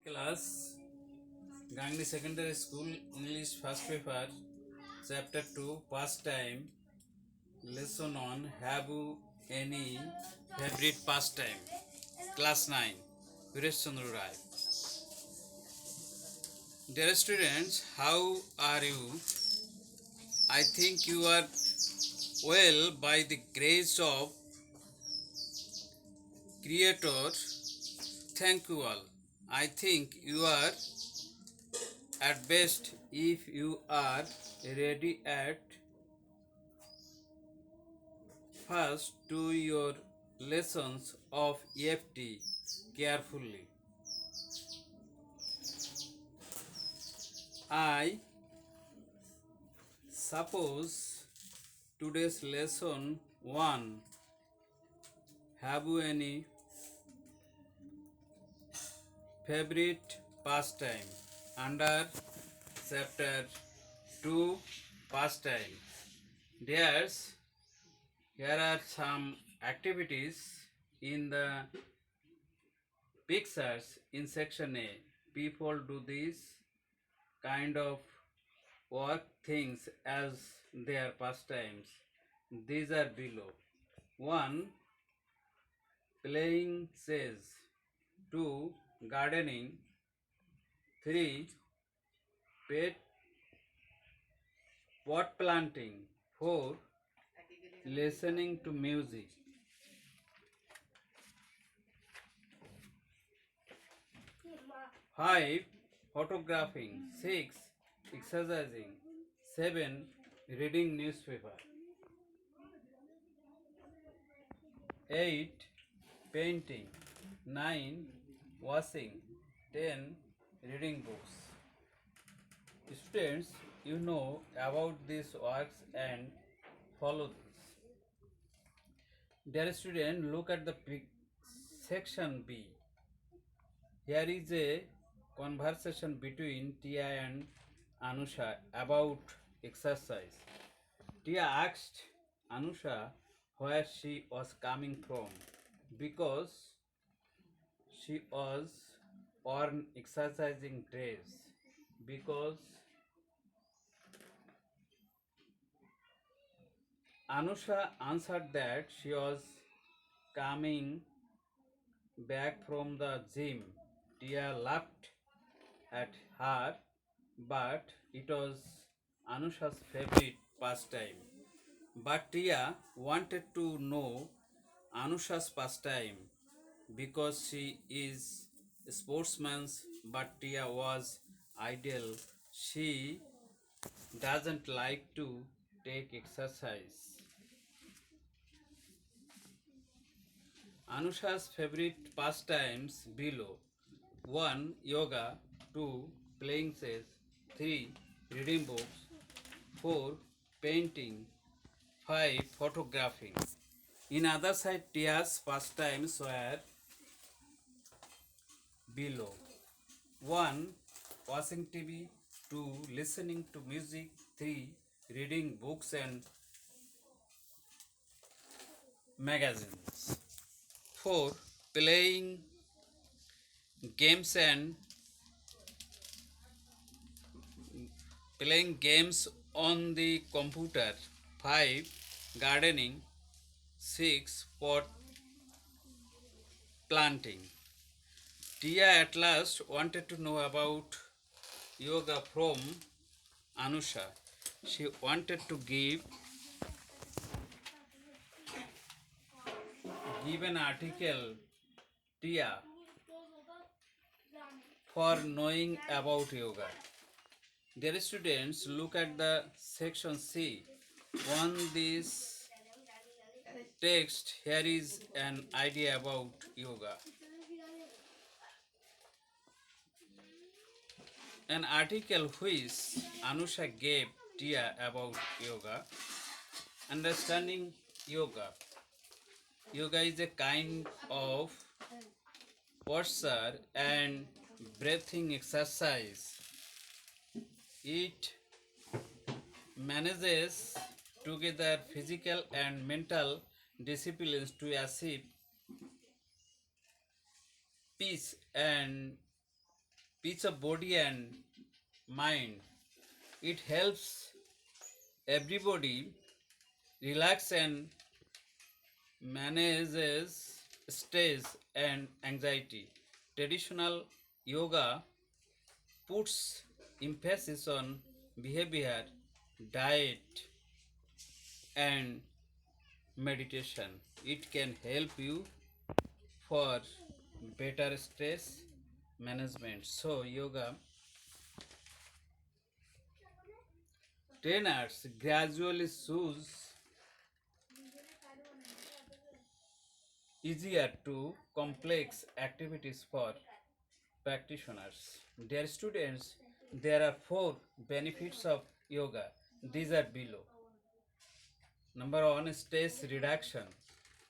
Class Gangli Secondary School English First Paper Chapter 2 Pastime Lesson on Have you any favorite pastime? Class 9 Viresh Chandra Rai. Dear students, how are you? I think you are well by the grace of Creator. Thank you all. I think you are at best if you are ready at first do your lessons of EFT carefully. I suppose today's lesson 1. Have you any favorite pastime? Under chapter 2 pastime. There's Here are some activities in the pictures in section A. People do this kind of work things as their pastimes. These are below. 1. Playing chess. 2. Gardening. 3. Pet pot planting. 4. Listening to music. 5. Photographing. 6. Exercising. 7. Reading newspaper. 8. Painting. 9. Washing. 10. Reading books. Students, you know about these works and follow this. Dear student, look at the section B. Here is a conversation between Tia and Anusha about exercise. Tia asked Anusha where she was coming from because she was worn exercising dress. Because Anusha answered that she was coming back from the gym. Tia laughed at her, but it was Anusha's favorite pastime. But Tia wanted to know Anusha's pastime because she is a sportsman, but Tia was ideal. She doesn't like to take exercise. Anusha's favorite pastimes below. 1. Yoga. 2. Playing chess. 3. Reading books. 4. Painting. 5. Photographing. In other side, Tia's pastimes were below. 1. Watching TV. 2. Listening to music. 3. Reading books and magazines. 4. Playing games on the computer. 5. Gardening. 6. Pot planting. Tia at last wanted to know about yoga from Anusha. She wanted to give an article Tia for knowing about yoga. Dear students, look at the section C. On this text, here is an idea about yoga. An article which Anusha gave Tia about yoga. Understanding yoga. Yoga is a kind of posture and breathing exercise. It manages together physical and mental disciplines to achieve peace and peace of body and mind. It helps everybody relax and manages stress and anxiety. Traditional yoga puts emphasis on behavior, diet, and meditation. It can help you for better stress management. So, yoga trainers gradually choose easier to complex activities for practitioners. Dear students, there are four benefits of yoga. These are below. Number one, stress reduction.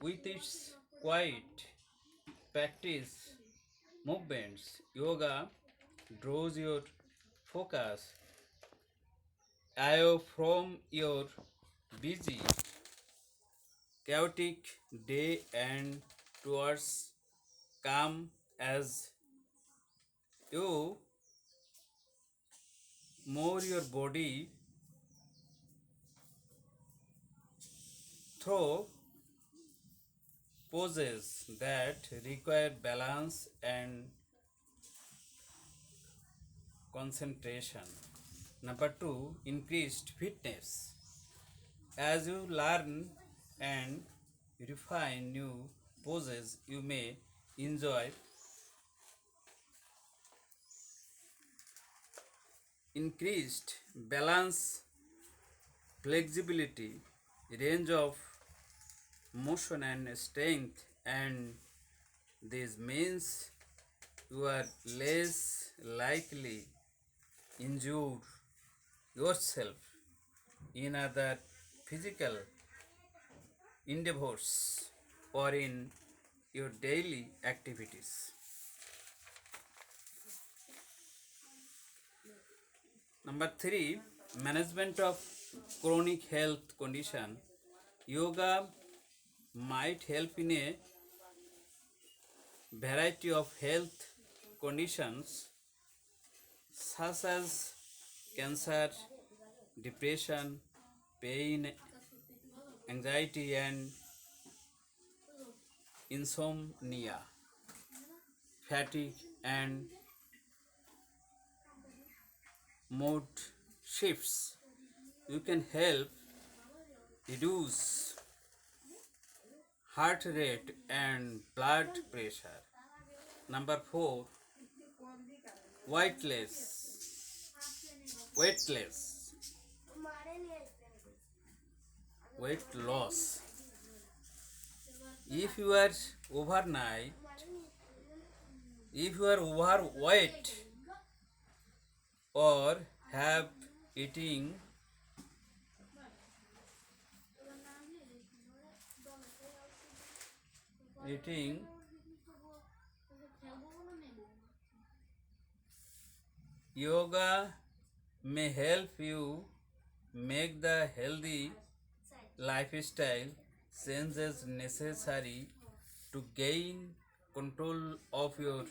With its quiet practice movements, yoga draws your focus away from your busy, chaotic day and towards calm as you move your body through poses that require balance and concentration. Number two, increased fitness. As you learn and refine new poses, you may enjoy increased balance, flexibility, range of motion, and strength, and this means you are less likely injure yourself in other physical endeavors or in your daily activities. Number three, management of chronic health condition. Yoga might help in a variety of health conditions such as cancer, depression, pain, anxiety, and insomnia, fatigue, and mood shifts. You can help reduce heart rate and blood pressure. Number four, weightless, weightless, weight loss. If you are overnight, if you are overweight or have eating eating yoga may help you make the healthy lifestyle changes necessary to gain control of your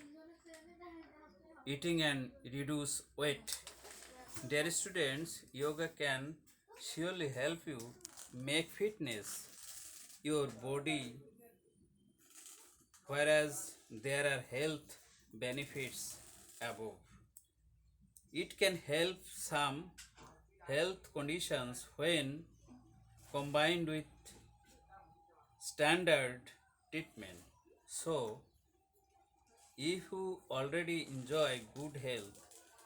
eating and reduce weight. Dear students, yoga can surely help you make fitness your body, whereas there are health benefits above. It can help some health conditions when combined with standard treatment. So, if you already enjoy good health,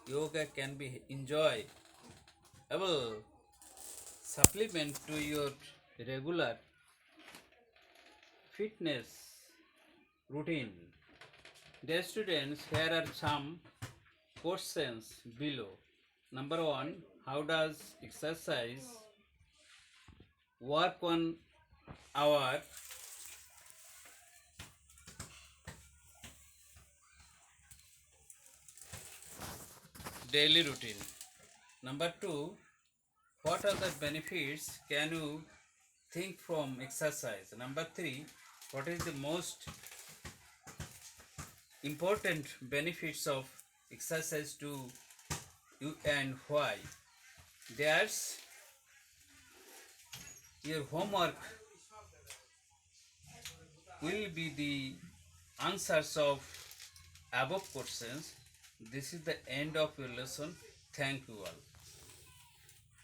yoga can be enjoyable supplement to your regular fitness routine. Dear students, here are some questions below. Number one, how does exercise work on our daily routine? Number two, what are the benefits can you think from exercise? Number three, what is the most important benefits of exercise 2, you and why. That's your homework will be the answers of above questions. This is the end of your lesson. Thank you all.